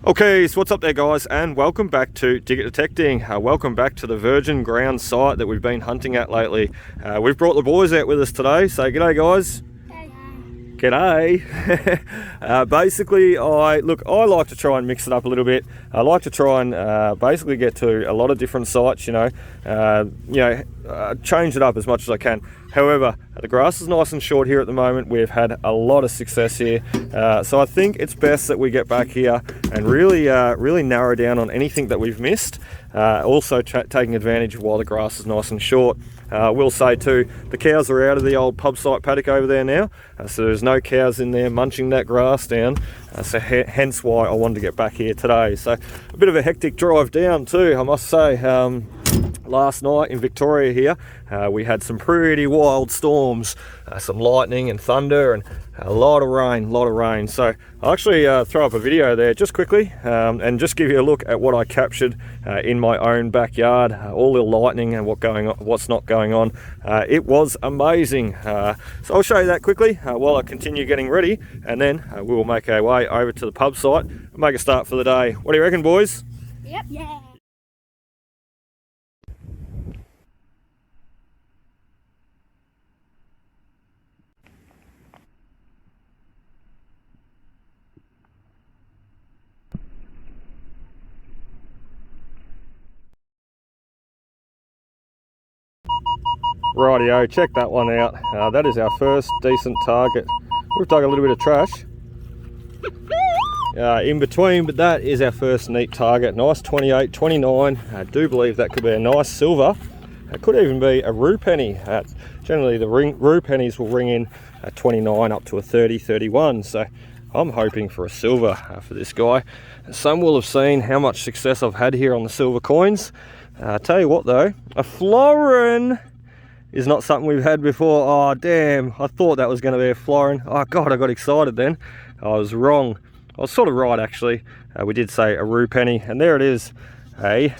Okay, so what's up there guys, and welcome back to Dig It Detecting. Welcome back to the virgin ground site that we've been hunting at lately. We've brought the boys out with us today, so g'day guys. G'day. Basically, I like to try and mix it up a little bit. I like to try and basically get to a lot of different sites, change it up as much as I can. However, the grass is nice and short here at the moment. We've had a lot of success here, so I think it's best that we get back here and really narrow down on anything that we've missed. Also taking advantage of while the grass is nice and short. We'll say too, the cows are out of the old pub site paddock over there now, so there's no cows in there munching that grass down, so hence why I wanted to get back here today. So a bit of a hectic drive down too, I must say. Last night in Victoria here, we had some pretty wild storms, some lightning and thunder and a lot of rain. So I'll actually throw up a video there just quickly and just give you a look at what I captured in my own backyard, all the lightning and what's not going on. It was amazing. So I'll show you that quickly while I continue getting ready, and then we will make our way over to the pub site and make a start for the day. What do you reckon, boys? Yep. Yeah. Rightio, check that one out. That is our first decent target. We've dug a little bit of trash in between, but that is our first neat target. Nice 28, 29. I do believe that could be a nice silver. It could even be a rue penny. Generally the rue pennies will ring in at 29 up to a 30, 31. So I'm hoping for a silver for this guy. Some will have seen how much success I've had here on the silver coins. Tell you what though, a florin is not something we've had before. Oh damn, I thought that was going to be a florin. Oh god, I got excited then. I was wrong. I was sort of right actually. We did say a rue penny, and there it is, a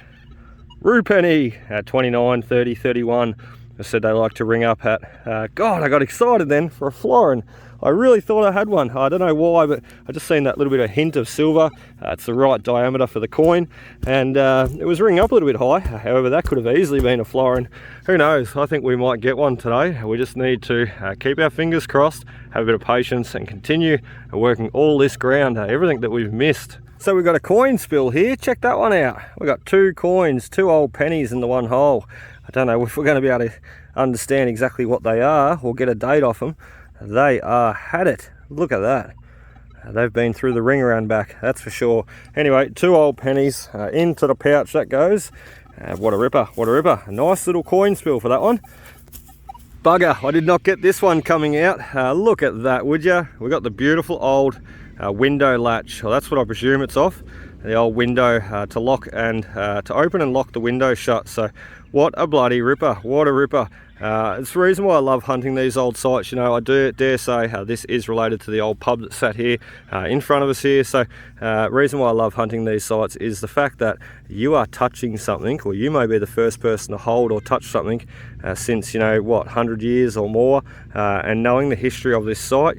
rue penny at 29, 30, 31. I said they like to ring up at. God, I got excited then for a florin. I really thought I had one. I don't know why, but I just seen that little bit of hint of silver. It's the right diameter for the coin, and it was ringing up a little bit high. However, that could have easily been a florin. Who knows? I think we might get one today. We just need to keep our fingers crossed, have a bit of patience, and continue working all this ground, everything that we've missed. So we've got a coin spill here. Check that one out. We've got two coins, two old pennies in the one hole. I don't know if we're going to be able to understand exactly what they are or get a date off them. They are had it. Look at that. They've been through the ringer and back, that's for sure. Anyway, two old pennies into the pouch that goes. What a ripper, what a ripper. A nice little coin spill for that one. Bugger, I did not get this one coming out. Look at that, would you? We got the beautiful old window latch. Well, that's what I presume it's off. The old window to lock and to open and lock the window shut. So what a bloody ripper, what a ripper. It's the reason why I love hunting these old sites. I do dare say this is related to the old pub that sat here in front of us here. So reason why I love hunting these sites is the fact that you are touching something, or you may be the first person to hold or touch something since 100 years or more, and knowing the history of this site,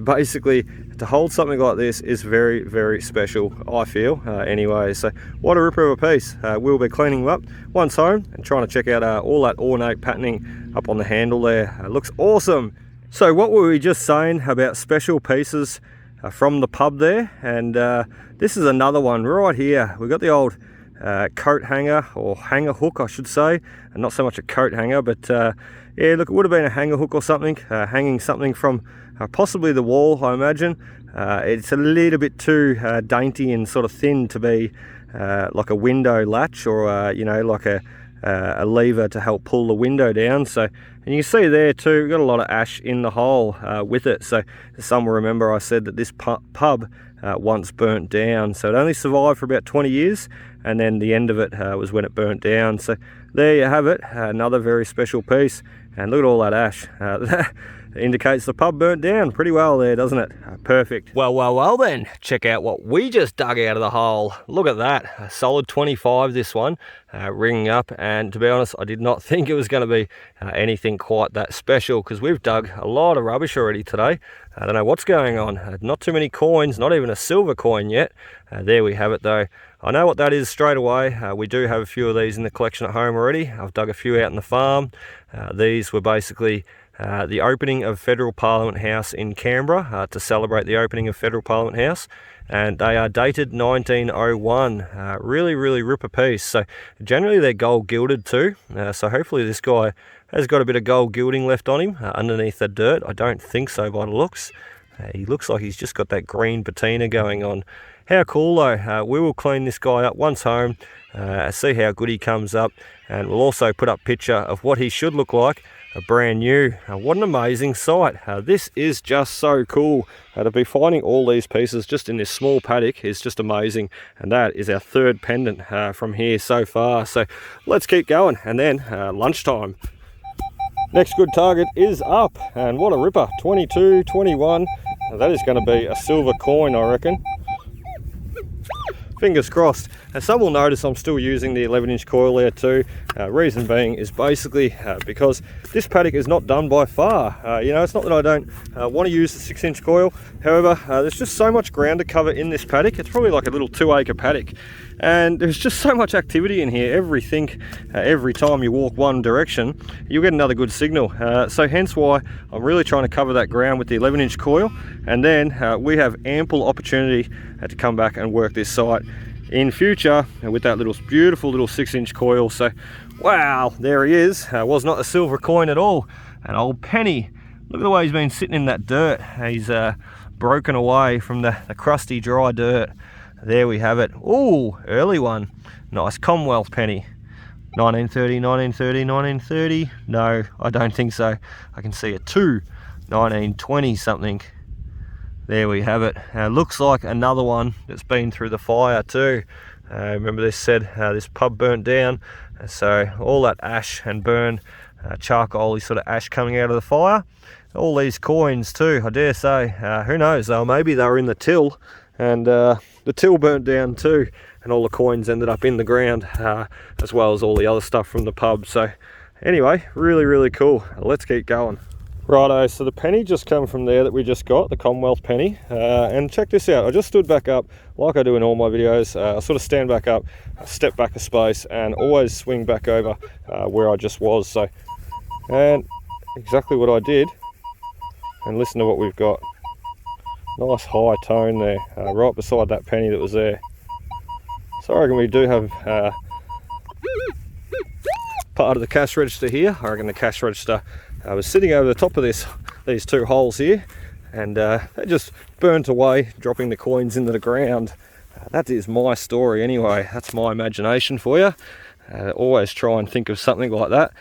basically to hold something like this is very, very special, I feel, anyway. So what a ripper of a piece. We'll be cleaning them up once home and trying to check out all that ornate patterning up on the handle there. It looks awesome. So what were we just saying about special pieces from the pub there? And this is another one right here. We've got the old coat hanger, or hanger hook I should say, and not so much a coat hanger, but yeah, look, it would have been a hanger hook or something, hanging something from possibly the wall, I imagine. It's a little bit too dainty and sort of thin to be like a window latch, or like a lever to help pull the window down. So, and you can see there too, we've got a lot of ash in the hole with it. So some will remember I said that this pub once burnt down, so it only survived for about 20 years, and then the end of it was when it burnt down. So there you have it, another very special piece. And look at all that ash. indicates the pub burnt down pretty well there, doesn't it? Perfect. Well then, check out what we just dug out of the hole. Look at that, a solid 25 this one, ringing up, and to be honest, I did not think it was going to be anything quite that special, because we've dug a lot of rubbish already today. I don't know what's going on. Not too many coins, not even a silver coin yet. There we have it though. I know what that is straight away. We do have a few of these in the collection at home already. I've dug a few out in the farm. These were basically the opening of Federal Parliament House in Canberra, to celebrate the opening of Federal Parliament House, and they are dated 1901. Really ripper piece. So generally they're gold gilded too, so hopefully this guy has got a bit of gold gilding left on him underneath the dirt. I don't think so by the looks. He looks like he's just got that green patina going on. How cool though. We will clean this guy up once home, see how good he comes up, and we'll also put up a picture of what he should look like brand new. What an amazing sight. This is just so cool. To be finding all these pieces just in this small paddock is just amazing, and that is our third pendant from here so far. So let's keep going, and then lunchtime. Next good target is up, and what a ripper. 22, 21. That is going to be a silver coin, I reckon. Fingers crossed. And some will notice I'm still using the 11-inch coil there too. Reason being is basically because this paddock is not done by far. You know, it's not that I don't want to use the 6-inch coil. However, there's just so much ground to cover in this paddock. It's probably like a little 2-acre paddock. And there's just so much activity in here. Every time you walk one direction, you'll get another good signal. So hence why I'm really trying to cover that ground with the 11-inch coil. And then we have ample opportunity to come back and work this site in future with that beautiful little 6-inch coil. So wow, there he is. Was not a silver coin at all, an old penny. Look at the way he's been sitting in that dirt. He's broken away from the crusty dry dirt. There we have it. Oh, early one. Nice Commonwealth penny. 1930, 1930, 1930. No, I don't think so. I can see a 2. 1920 something. There we have it. Looks like another one that's been through the fire too. Remember this said this pub burnt down, so all that ash and burn, charcoal sort of ash coming out of the fire. All these coins too, I dare say. Who knows, maybe they were in the till, and the till burnt down too, and all the coins ended up in the ground, as well as all the other stuff from the pub. So anyway, really cool. Let's keep going. Righto, so the penny just come from there that we just got, the Commonwealth penny, and check this out. I just stood back up like I do in all my videos. I sort of stand back up, step back a space, and always swing back over where I just was. So, and exactly what I did, and listen to what we've got. Nice high tone there, right beside that penny that was there. So I reckon we do have part of the cash register here. I reckon the cash register was sitting over the top of these 2 holes here, and they just burnt away, dropping the coins into the ground. That is my story anyway. That's my imagination for you. Always try and think of something like that,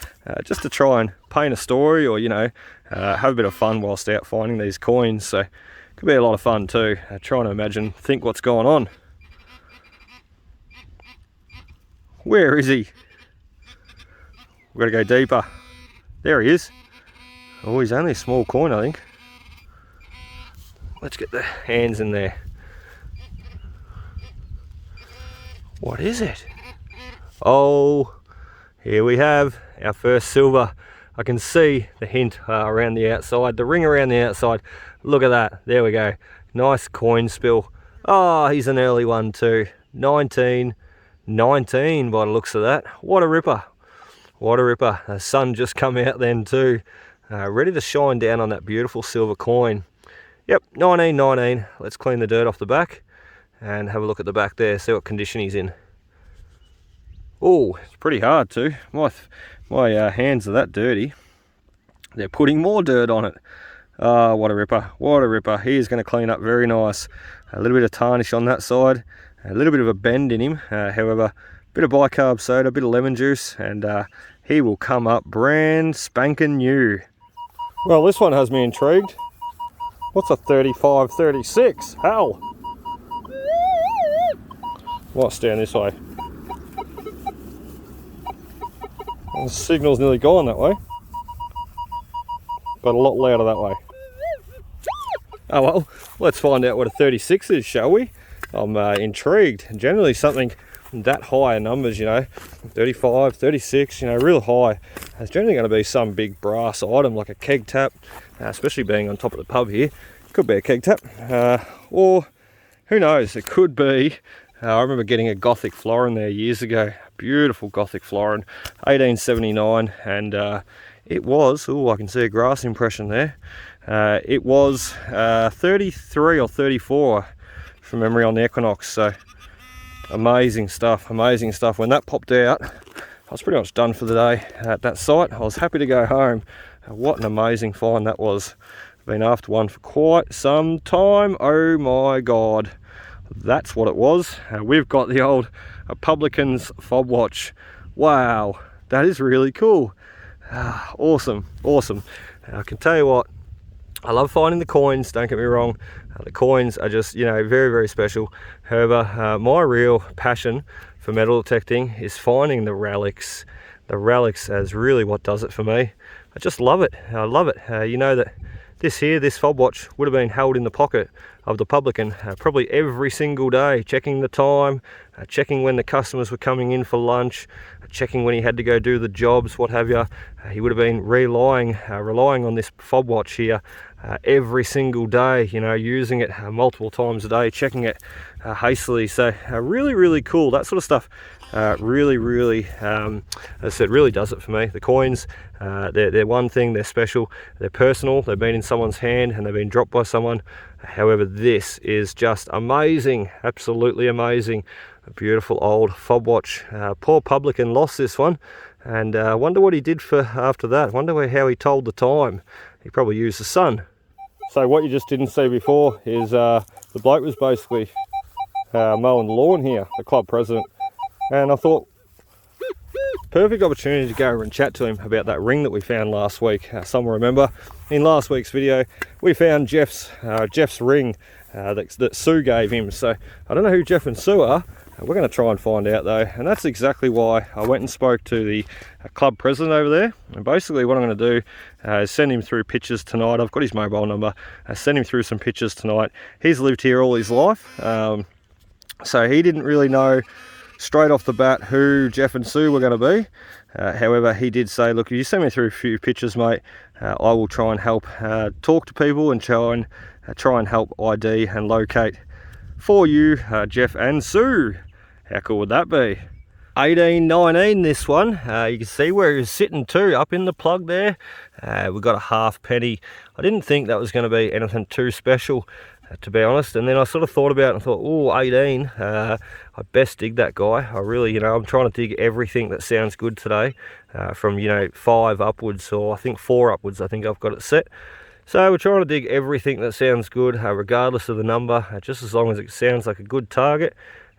just to try and paint a story, or, you know, have a bit of fun whilst out finding these coins. So it could be a lot of fun too, trying to imagine, think what's going on. Where is he? We've got to go deeper. There he is. Oh, he's only a small coin, I think. Let's get the hands in there. What is it? Oh, here we have our first silver. I can see the hint around the outside, the ring around the outside. Look at that. There we go. Nice coin spill. Oh, he's an early one too. 1919 by the looks of that. What a ripper. What a ripper. The sun just come out then too. Ready to shine down on that beautiful silver coin. Yep, 1919. Let's clean the dirt off the back and have a look at the back there, see what condition he's in. Oh, it's pretty hard too. My hands are that dirty. They're putting more dirt on it. Oh, what a ripper. What a ripper. He is going to clean up very nice. A little bit of tarnish on that side, a little bit of a bend in him. However, a bit of bicarb soda, a bit of lemon juice, and he will come up brand spanking new. Well, this one has me intrigued. What's a 35, 36? Hell! Might stand this way. The signal's nearly gone that way. Got a lot louder that way. Oh well, let's find out what a 36 is, shall we? I'm intrigued. Generally something that high in numbers, you know, 35, 36, you know, real high. It's generally going to be some big brass item like a keg tap, especially being on top of the pub here. Could be a keg tap, or who knows, it could be. I remember getting a Gothic florin there years ago, beautiful Gothic florin, 1879, and it was, oh, I can see a grass impression there. It was 33 or 34 from memory on the Equinox, so amazing stuff, amazing stuff. When that popped out, I was pretty much done for the day at that site. I was happy to go home. What an amazing find that was. I've been after one for quite some time. Oh my God, that's what it was. We've got the old Publican's fob watch. Wow, that is really cool. Awesome, awesome. I can tell you what, I love finding the coins, don't get me wrong. The coins are just, you know, very, very special. However, my real passion for metal detecting is finding the relics. The relics is really what does it for me. I just love it. I love it. You know that this fob watch would have been held in the pocket of the publican probably every single day, checking the time, checking when the customers were coming in for lunch, checking when he had to go do the jobs, what have you. He would have been relying on this fob watch here every single day, you know, using it multiple times a day, checking it hastily. So really, really cool. That sort of stuff really, as I said, really does it for me. The coins, they're one thing, they're special, they're personal, they've been in someone's hand and they've been dropped by someone. However, this is just amazing, absolutely amazing. A beautiful old fob watch. Poor publican lost this one, and I wonder what he did for after that. Wonder how he told the time. He probably used the sun. So what you just didn't see before is the bloke was basically mowing the lawn here, the club president. And I thought, perfect opportunity to go over and chat to him about that ring that we found last week. Some will remember in last week's video, we found Jeff's ring that Sue gave him. So I don't know who Jeff and Sue are. We're going to try and find out though, and that's exactly why I went and spoke to the club president over there. And basically what I'm going to do is send him through pictures tonight. I've got his mobile number. Send him through some pictures tonight. He's lived here all his life, so he didn't really know straight off the bat who Jeff and Sue were going to be. However, he did say, look, if you send me through a few pictures, mate, I will try and help talk to people and try and help ID and locate for you Jeff and Sue. How cool would that be? 1819 this one. You can see where he's sitting too, up in the plug there. We've got a half penny. I didn't think that was going to be anything too special, to be honest, and then I sort of thought about it and thought, oh, 18, I best dig that guy. I really, you know, I'm trying to dig everything that sounds good today, from, you know, 5 upwards, or I think 4 upwards, I think I've got it set. So we're trying to dig everything that sounds good, regardless of the number, just as long as it sounds like a good target.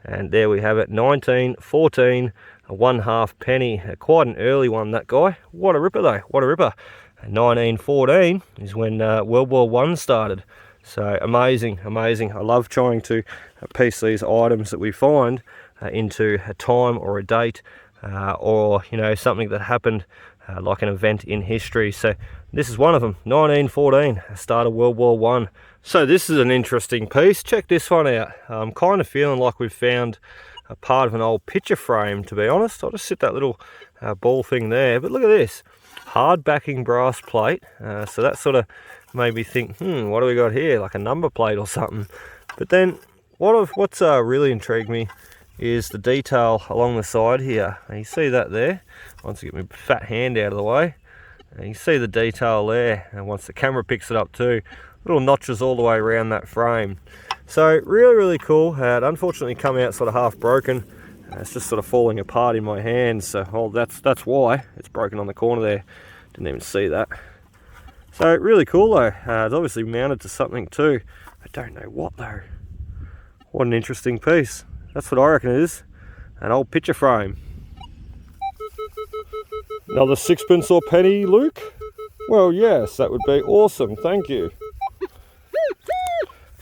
And there we have it, 1914, a 1/2 penny, quite an early one, that guy. What a ripper though, what a ripper. 1914 is when World War I started. So amazing, amazing. I love trying to piece these items that we find into a time or a date, or, you know, something that happened, like an event in history. So this is one of them, 1914, start of World War I. So this is an interesting piece. Check this one out. I'm kind of feeling like we've found a part of an old picture frame, to be honest. I'll just sit that little ball thing there. But look at this, hard backing brass plate. So that sort of made me think, what do we got here? Like a number plate or something. But then what's really intrigued me is the detail along the side here. And you see that there? Once I get my fat hand out of the way, and you see the detail there. And once the camera picks it up too, little notches all the way around that frame. So really, really cool. It unfortunately come out sort of half broken. It's just sort of falling apart in my hands. So that's why it's broken on the corner there. Didn't even see that. So really cool though. It's obviously mounted to something too. I don't know what though. What an interesting piece. That's what I reckon it is. An old picture frame. Another 6pence or penny, Luke? Well, yes, that would be awesome. Thank you.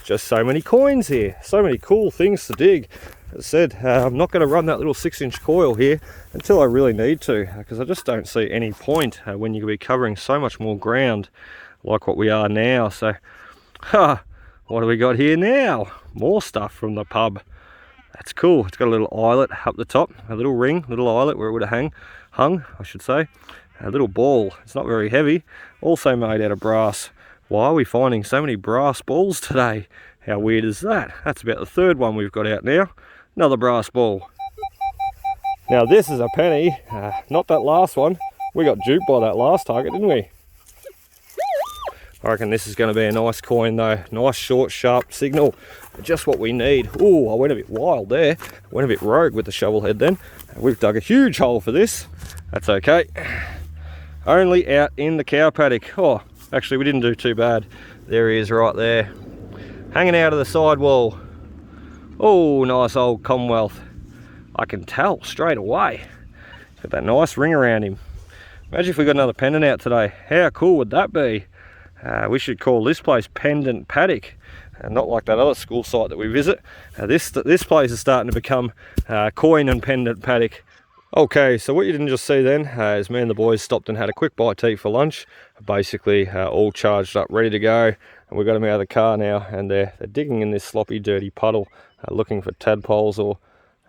Just so many coins here. So many cool things to dig. As I said, I'm not going to run that little 6-inch coil here until I really need to, because I just don't see any point when you could be covering so much more ground like what we are now. So, what do we got here now? More stuff from the pub. That's cool. It's got a little eyelet up the top, a little ring, little eyelet where it would have hung, I should say. A little ball. It's not very heavy. Also made out of brass. Why are we finding so many brass balls today? How weird is that? That's about the third one we've got out now. Another brass ball. Now this is a penny, not that last one. We got duped by that last target, didn't we? I reckon this is going to be a nice coin though. Nice short sharp signal. Just what we need. Oh, I went a bit wild there. Went a bit rogue with the shovel head then. We've dug a huge hole for this. That's okay. Only out in the cow paddock. Oh, actually we didn't do too bad. There he is right there. Hanging out of the sidewall. Oh, nice old Commonwealth. I can tell straight away. Got that nice ring around him. Imagine if we got another pendant out today. How cool would that be? We should call this place Pendant Paddock, not like that other school site that we visit. This place is starting to become Coin and Pendant Paddock. Okay, so what you didn't just see then is me and the boys stopped and had a quick bite to eat for lunch. Basically all charged up, ready to go. And we've got them out of the car now, and they're digging in this sloppy, dirty puddle, looking for tadpoles or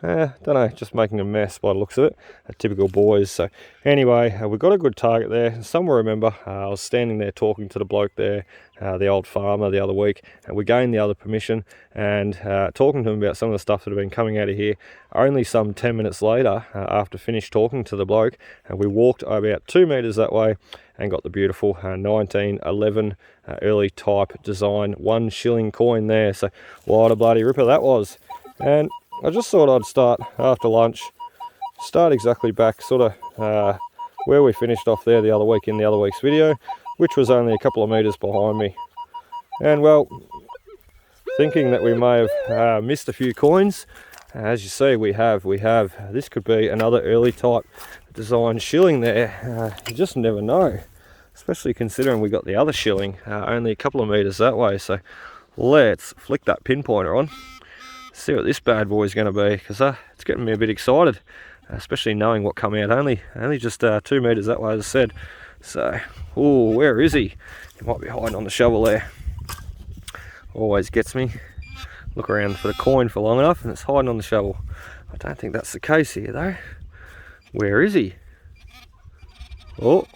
don't know, just making a mess by the looks of it. Typical boys. So anyway, we've got a good target there. Some will remember I was standing there talking to the bloke there, the old farmer, the other week, and we gained the other permission and talking to him about some of the stuff that have been coming out of here. Only some 10 minutes later, after finished talking to the bloke, we walked about 2 meters that way and got the beautiful 1911 early type design 1 shilling coin there. So what a bloody ripper that was. And I just thought I'd start after lunch, start exactly back sort of where we finished off there the other week in the other week's video, which was only a couple of meters behind me. And well, thinking that we may have missed a few coins, as you see we have. This could be another early type design shilling there. You just never know, especially considering we got the other shilling only a couple of meters that way. So let's flick that pinpointer on. See what this bad boy is going to be, because it's getting me a bit excited, especially knowing what come out only just 2 meters that way, as I said. So, oh, where is he? He might be hiding on the shovel there. Always gets me. Look around for the coin for long enough and it's hiding on the shovel. I don't think that's the case here though. Where is he? Oh,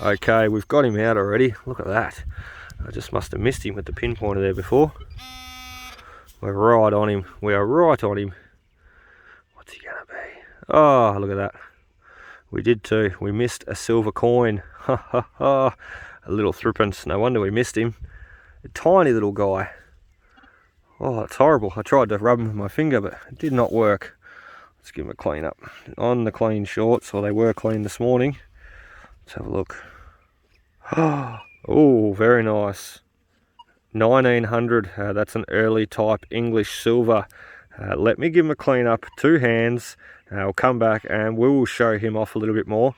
okay, we've got him out already. Look at that. I just must have missed him with the pinpointer there before. We're right on him. We are right on him. What's he gonna be? Oh, look at that. We did too. We missed a silver coin. Ha ha ha. A little threepence. No wonder we missed him. A tiny little guy. Oh, it's horrible. I tried to rub him with my finger, but it did not work. Let's give him a clean up. On the clean shorts, or they were clean this morning. Let's have a look. Oh, very nice. 1900, that's an early type English silver. Let me give him a clean up, 2 hands. I'll come back and we will show him off a little bit more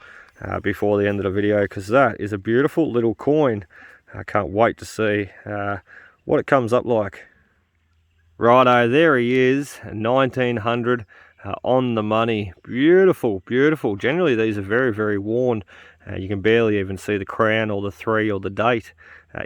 before the end of the video, because that is a beautiful little coin. I can't wait to see what it comes up like. Righto, there he is, 1900 on the money. Beautiful, beautiful. Generally these are very, very worn. You can barely even see the crown or the 3 or the date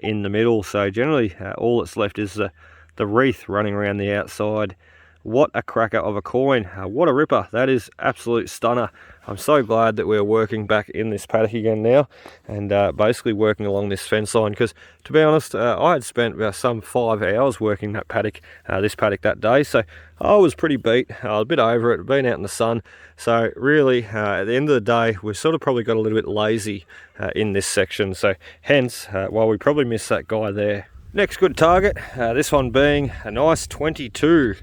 in the middle. So generally all that's left is the wreath running around the outside. What a cracker of a coin. What a ripper. That is absolute stunner. I'm so glad that we're working back in this paddock again now, and basically working along this fence line, because to be honest, I had spent about some 5 hours working that paddock, this paddock that day, so I was pretty beat. I was a bit over it, been out in the sun. So really, at the end of the day, we sort of probably got a little bit lazy in this section. So hence, while we probably missed that guy there. Next good target, this one being a nice 22.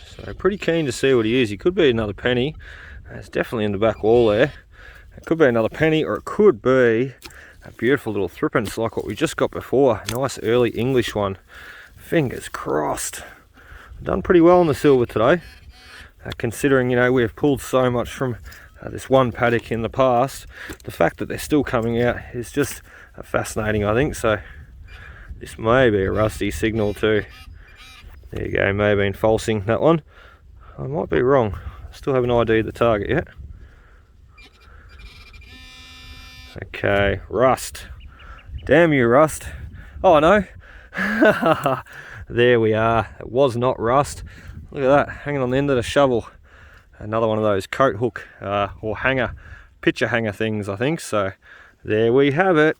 So pretty keen to see what he is. He could be another penny. It's definitely in the back wall there. It could be another penny, or it could be a beautiful little threepence like what we just got before. Nice early English one. Fingers crossed. Done pretty well on the silver today, considering, you know, we have pulled so much from this one paddock in the past. The fact that they're still coming out is just fascinating, I think. So this may be a rusty signal too. There you go, may have been falsing that one. I might be wrong. Still haven't ID'd the target yet. Okay, rust. Damn you, rust. Oh no. There we are. It was not rust. Look at that, hanging on the end of the shovel. Another one of those coat hook or hanger, picture hanger things, I think. So there we have it.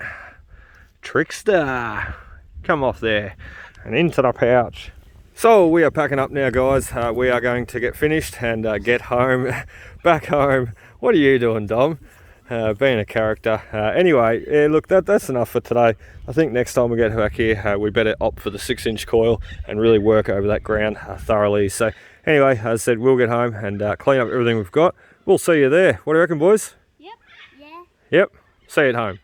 Trickster. Come off there and into the pouch. So we are packing up now, guys. We are going to get finished and get home, back home. What are you doing, Dom? Being a character. Anyway, yeah, look, that's enough for today. I think next time we get back here, we better opt for the 6-inch coil and really work over that ground thoroughly. So anyway, as I said, we'll get home and clean up everything we've got. We'll see you there. What do you reckon, boys? Yep. Yeah. Yep. See you at home.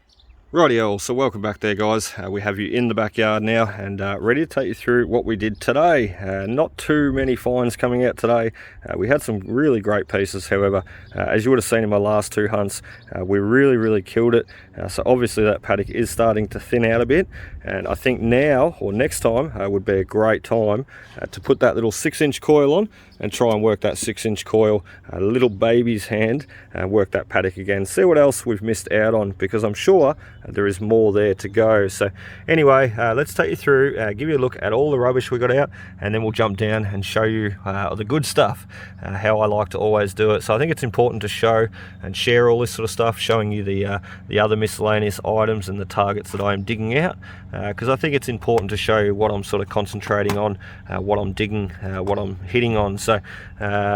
Rightio, so welcome back there, guys. We have you in the backyard now and ready to take you through what we did today. Not too many finds coming out today. We had some really great pieces, however. As you would have seen in my last 2 hunts, we really killed it. So obviously that paddock is starting to thin out a bit, and I think now or next time would be a great time to put that little 6-inch coil on and try and work that 6-inch coil, a little baby's hand, and work that paddock again. See what else we've missed out on, because I'm sure there is more there to go. So anyway, let's take you through, give you a look at all the rubbish we got out, and then we'll jump down and show you the good stuff, how I like to always do it. So I think it's important to show and share all this sort of stuff, showing you the other miscellaneous items and the targets that I'm digging out, because I think it's important to show you what I'm sort of concentrating on, what I'm digging, what I'm hitting on. So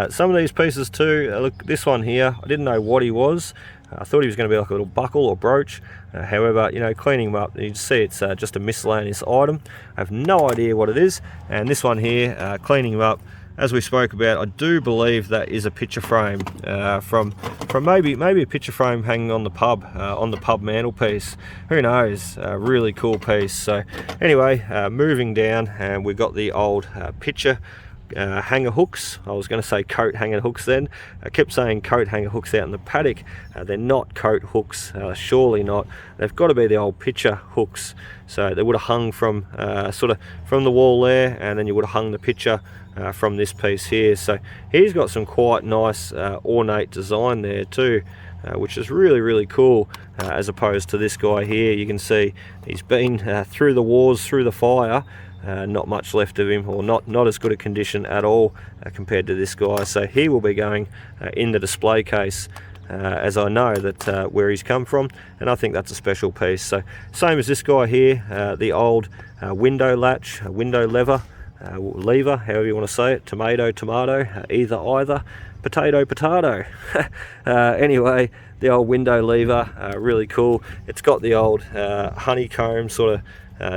some of these pieces too, look, this one here, I didn't know what he was. I thought he was going to be like a little buckle or brooch. However, you know, cleaning him up, you can see it's just a miscellaneous item. I have no idea what it is. And this one here, cleaning him up, as we spoke about, I do believe that is a picture frame from maybe a picture frame hanging on the pub mantelpiece. Who knows? Really cool piece. So anyway, moving down, and we've got the old picture hanger hooks. I was going to say coat hanger hooks then. I kept saying coat hanger hooks out in the paddock. They're not coat hooks, surely not. They've got to be the old picture hooks. So they would have hung from sort of from the wall there, and then you would have hung the picture from this piece here. So he's got some quite nice ornate design there too, which is really cool, as opposed to this guy here. You can see he's been through the wars, through the fire. Not much left of him, or not as good a condition at all compared to this guy. So he will be going in the display case, as I know that where he's come from, and I think that's a special piece. So same as this guy here, the old window latch, window lever, however you want to say it, tomato, either, potato. Anyway, the old window lever, really cool. It's got the old honeycomb sort of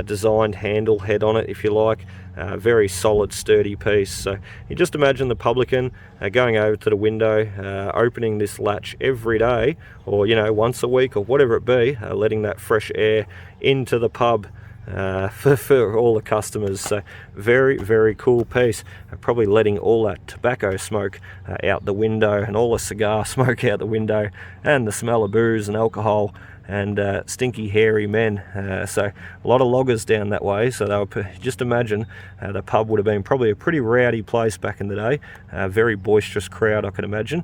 designed handle head on it, if you like. Very solid, sturdy piece. So you just imagine the publican going over to the window, opening this latch every day, or you know, once a week or whatever it be, letting that fresh air into the pub for all the customers. So very cool piece. Probably letting all that tobacco smoke out the window, and all the cigar smoke out the window, and the smell of booze and alcohol and stinky hairy men. So a lot of loggers down that way. So they were, just imagine the pub would have been probably a pretty rowdy place back in the day. Very boisterous crowd, I can imagine.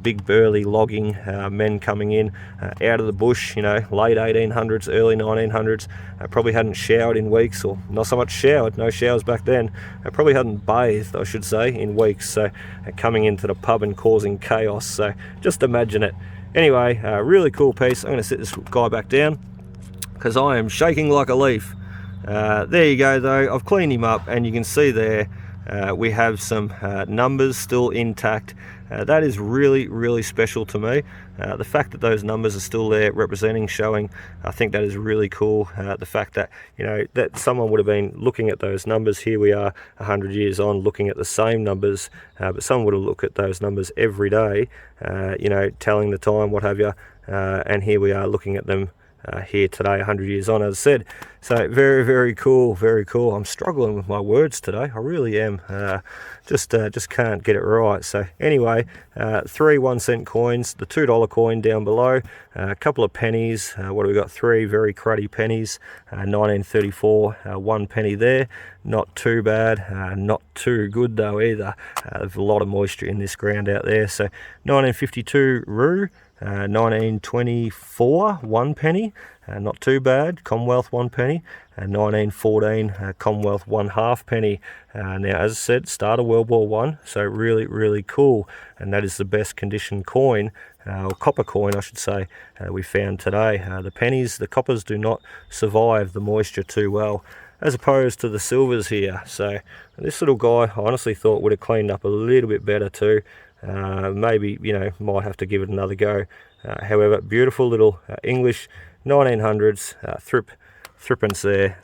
Big burly logging men coming in out of the bush, you know, late 1800s, early 1900s. Probably hadn't showered in weeks, or not so much showered, no showers back then. Probably hadn't bathed, I should say, in weeks. So coming into the pub and causing chaos. So just imagine it. Anyway, really cool piece. I'm going to sit this guy back down because I am shaking like a leaf. There you go though, I've cleaned him up, and you can see there we have some numbers still intact. That is really special to me. The fact that those numbers are still there representing, showing, I think that is really cool. The fact that, you know, that someone would have been looking at those numbers. Here we are 100 years on looking at the same numbers, but someone would have looked at those numbers every day, you know, telling the time, what have you, and here we are looking at them here today, 100 years on, as I said. So very cool, very cool. I'm struggling with my words today, I really am. Just can't get it right. So anyway, 3 1-cent coins, the $2 coin down below, a couple of pennies. What do we got? 3 very cruddy pennies. 1934, 1 penny there. Not too bad, not too good though either. There's a lot of moisture in this ground out there. So 1952 roux, 1924, 1 penny, not too bad. Commonwealth, 1 penny. 1914, Commonwealth, 1/2 penny. Now, as I said, start of World War One, so really, really cool. And that is the best condition coin, or copper coin, I should say, we found today. The pennies, the coppers do not survive the moisture too well, as opposed to the silvers here. So this little guy, I honestly thought would have cleaned up a little bit better too. Maybe, you know, might have to give it another go. However, beautiful little English 1900s threepence there.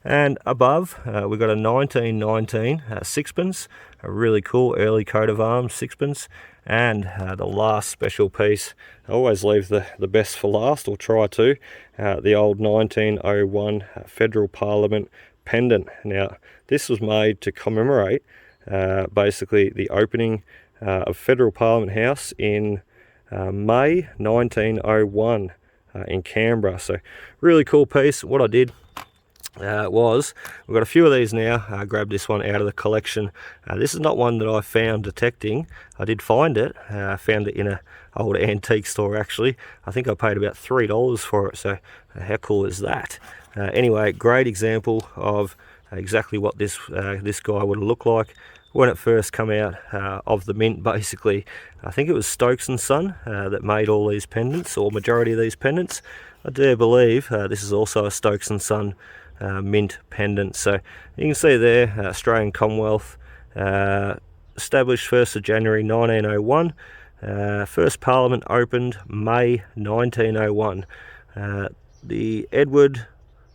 And above, we've got a 1919 sixpence, a really cool early coat of arms sixpence. And the last special piece, I always leave the best for last, or try to, the old 1901 Federal Parliament pendant. Now, this was made to commemorate basically the opening of Federal Parliament House in May 1901 in Canberra. So really cool piece. What I did was, we've got a few of these now. I grabbed this one out of the collection. This is not one that I found detecting. I did find it. I found it in a old antique store actually. I think I paid about $3 for it, so how cool is that? Anyway, great example of exactly what this guy would look like when it first come out of the mint. Basically, I think it was Stokes and Son that made all these pendants, or majority of these pendants. I dare believe this is also a Stokes and Son mint pendant. So you can see there, Australian Commonwealth, established 1st of January 1901. First Parliament opened May 1901. The Edward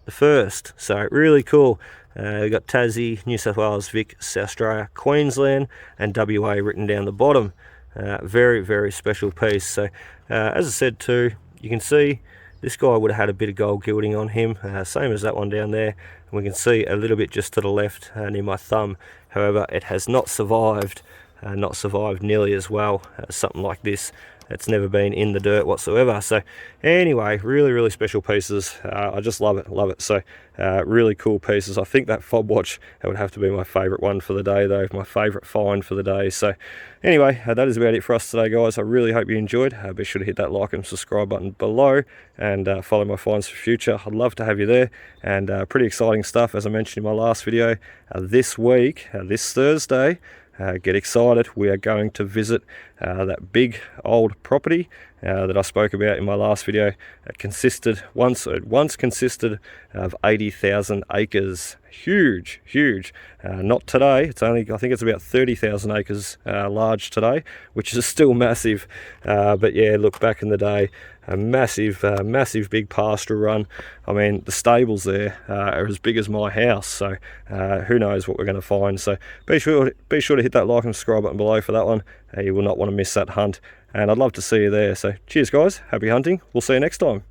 the First. So really cool. We've got Tassie, New South Wales, Vic, South Australia, Queensland, and WA written down the bottom. Very, very special piece. So as I said too, you can see this guy would have had a bit of gold gilding on him, same as that one down there. And we can see a little bit just to the left near my thumb. However, it has not survived nearly as well as something like this. It's never been in the dirt whatsoever. So anyway, really, really special pieces. I just love it. So really cool pieces. I think that fob watch, that would have to be my favourite one for the day though, my favourite find for the day. So anyway, that is about it for us today, guys. I really hope you enjoyed. Be sure to hit that like and subscribe button below, and follow my finds for future. I'd love to have you there. And pretty exciting stuff, as I mentioned in my last video. This week, this Thursday, get excited, we are going to visit that big old property that I spoke about in my last video. It once consisted of 80,000 acres. Huge. Not today. It's only, I think it's about 30,000 acres large today, which is still massive. But yeah, look, back in the day, a massive big pasture run. I mean, the stables there are as big as my house. So who knows what we're going to find. So be sure to hit that like and subscribe button below for that one. You will not want to miss that hunt, and I'd love to see you there. So cheers, guys. Happy hunting. We'll see you next time.